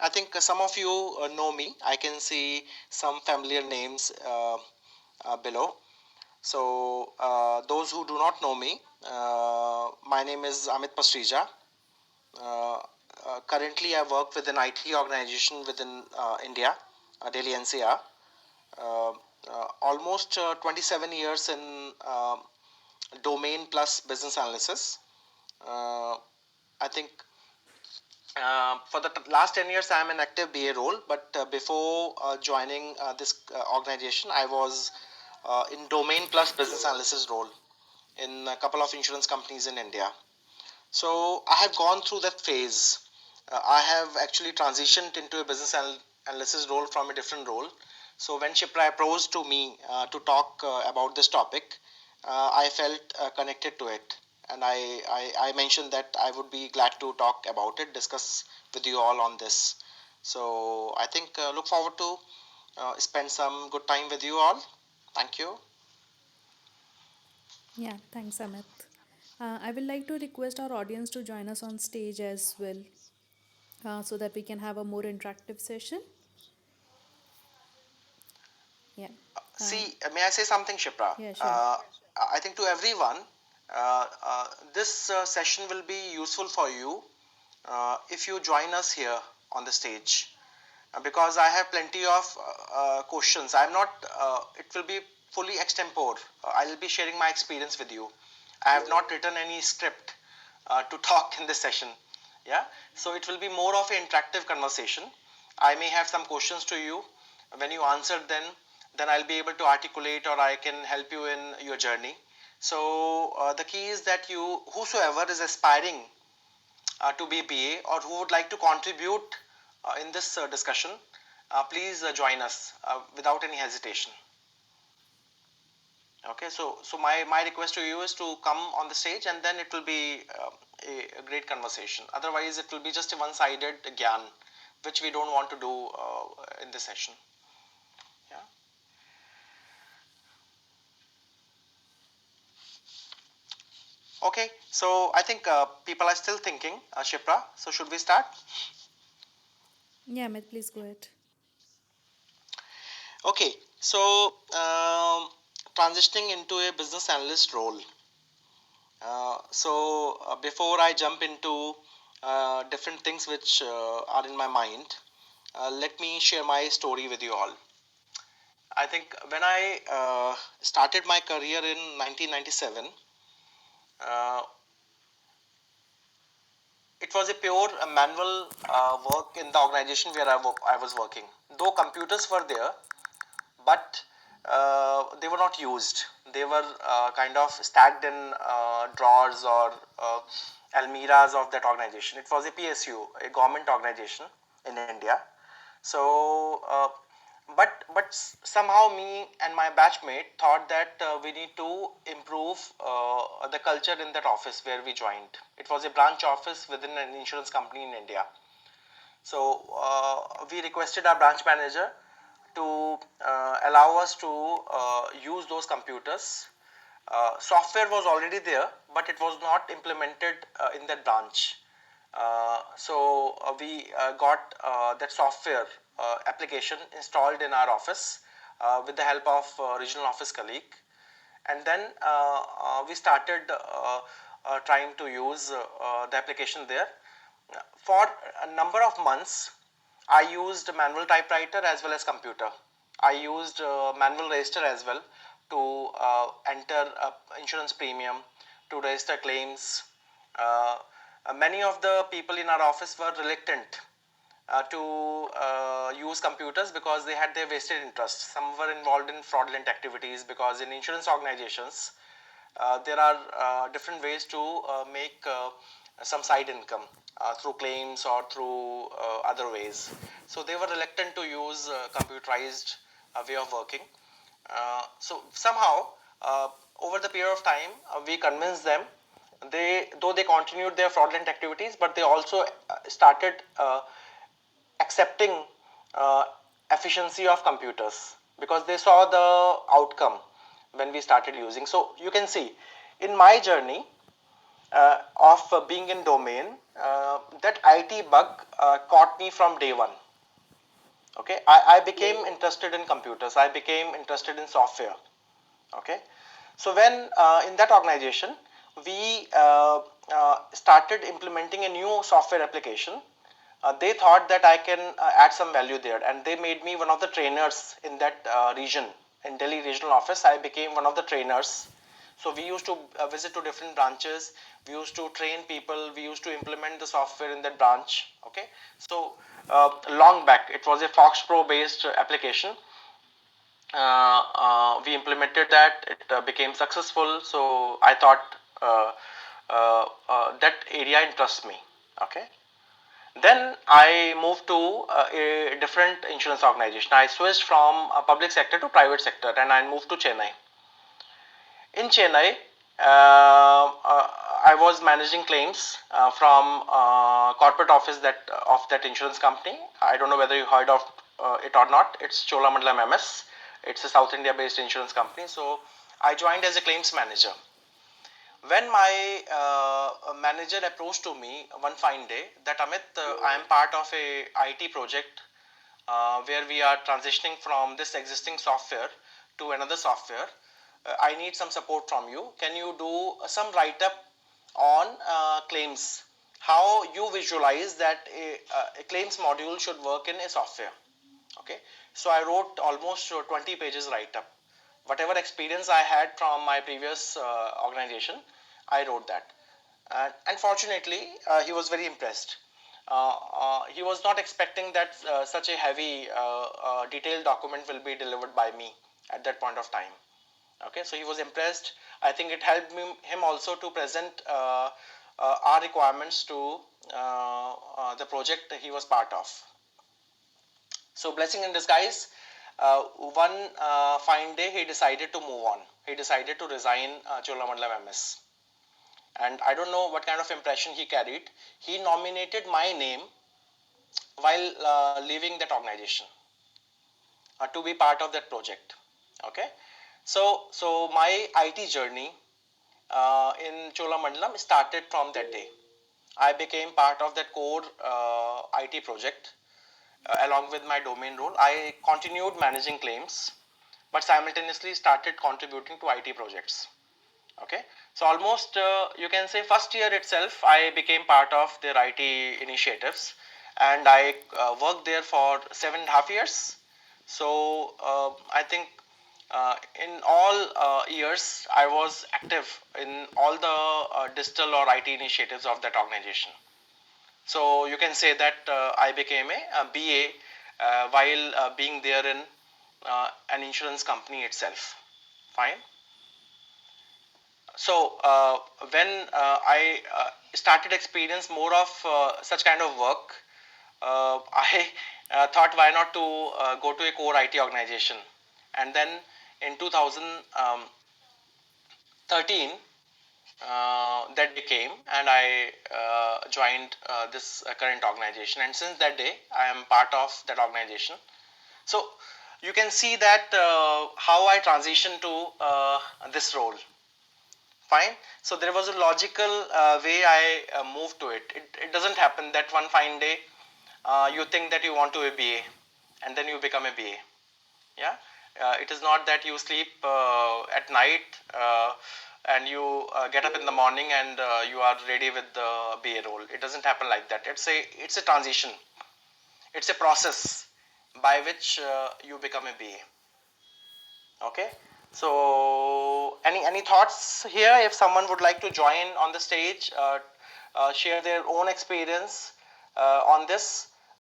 I think some of you know me. I can see some familiar names below. So, those who do not know me, my name is Amit Pastrija. Uh, Currently, I work with an IT organization within India, Delhi NCR. Uh, Almost 27 years in domain plus business analysis. Uh, I think for the last 10 years, I am in active BA role, but before joining this organization, I was in domain plus business analysis role in a couple of insurance companies in India. So I have gone through that phase. I have actually transitioned into a business analysis role from a different role. So when Shipra approached to me to talk about this topic, I felt connected to it. And I mentioned that I would be glad to talk about it, discuss with you all on this. So I think look forward to spend some good time with you all. Thank you. Yeah, thanks, Amit. I will like to request our audience to join us on stage as well so that we can have a more interactive session. Yeah. Uh, See, may I say something, Shipra? yeah, sure. I think to everyone, this session will be useful for you if you join us here on the stage. Because I have plenty of questions. I'm not, it will be fully extempore. I will be sharing my experience with you. I have not written any script to talk in this session. Yeah, so it will be more of an interactive conversation. I may have some questions to you. When you answer them, then I'll be able to articulate or I can help you in your journey. So the key is that you, whosoever is aspiring to be BA or who would like to contribute in this discussion, please join us without any hesitation. Okay, so my request to you is to come on the stage and then it will be a great conversation. Otherwise, it will be just a one-sided gyan, which we don't want to do in this session. Yeah. Okay, so I think people are still thinking, Shipra. So should we start? Yeah, Amit, please go ahead. Okay, so transitioning into a business analyst role. Before I jump into different things which are in my mind, let me share my story with you all. I think when I started my career in 1997, uh, it was a pure manual work in the organization where I was working. Though computers were there, but they were not used. They were kind of stacked in drawers or almiras of that organization. It was a PSU, a government organization in India. So, but somehow me and my batchmate thought that we need to improve the culture in that office where we joined. It was a branch office within an insurance company in India. So we requested our branch manager to allow us to use those computers. Software was already there, but it was not implemented in that branch. We got that software application installed in our office with the help of regional office colleague, and then we started trying to use the application there. For a number of months, I used manual typewriter as well as computer. I used manual register as well to enter insurance premium, to register claims. Uh, Many of the people in our office were reluctant to use computers because they had their vested interest. Some were involved in fraudulent activities because in insurance organizations, there are different ways to make some side income through claims or through other ways. So they were reluctant to use computerized way of working. So somehow, over the period of time, we convinced them. Though they continued their fraudulent activities, but they also started accepting uh, efficiency of computers because they saw the outcome when we started using. So you can see in my journey, of being in domain, that IT bug caught me from day one. Okay, I became interested in computers. I became interested in software. Okay, so when in that organization we started implementing a new software application, they thought that I can add some value there, and they made me one of the trainers in that region. In Delhi regional office, I became one of the trainers. So we used to visit to different branches. We used to train people. We used to implement the software in that branch. Okay, so long back, it was a Fox Pro based application. We implemented that. It became successful. So I thought that area interests me. Okay. Then I moved to a different insurance organization. I switched from public sector to private sector, and I moved to Chennai. In Chennai, I was managing claims from corporate office that of that insurance company. I don't know whether you heard of it or not. It's Cholamandalam MS. It's a South India based insurance company. So I joined as a claims manager. When my manager approached to me one fine day that Amit, I am part of a IT project where we are transitioning from this existing software to another software. I need some support from you. Can you do some write up on claims? How you visualize that a claims module should work in a software? Okay, so I wrote almost 20 pages write up. Whatever experience I had from my previous organization, I wrote that. And unfortunately, he was very impressed. He was not expecting that such a heavy, detailed document will be delivered by me at that point of time. Okay, so he was impressed. I think it helped him also to present our requirements to the project he was part of. So, blessing in disguise. One fine day, he decided to move on. He decided to resign Cholamandalam MS. And I don't know what kind of impression he carried. He nominated my name while leaving that organization to be part of that project. Okay, so my IT journey in Cholamandalam started from that day. I became part of that core IT project along with my domain role. I continued managing claims, but simultaneously started contributing to IT projects. Okay, so almost you can say first year itself I became part of their IT initiatives, and I worked there for 7.5 years. So I think in all years I was active in all the digital or IT initiatives of that organization. So you can say that I became a BA while being there in an insurance company itself. Fine. So when I started experience more of such kind of work, I thought why not to go to a core IT organization, and then in 2013 that day came, and I joined this current organization, and since that day I am part of that organization. So you can see that how I transitioned to this role. Fine. So there was a logical way I moved to it. It doesn't happen that one fine day you think that you want to be a BA and then you become a BA. Yeah. It is not that you sleep at night and you get up in the morning and you are ready with the BA role. It doesn't happen like that. It's a transition. It's a process by which you become a BA. Okay, so any thoughts here? If someone would like to join on the stage, share their own experience on this,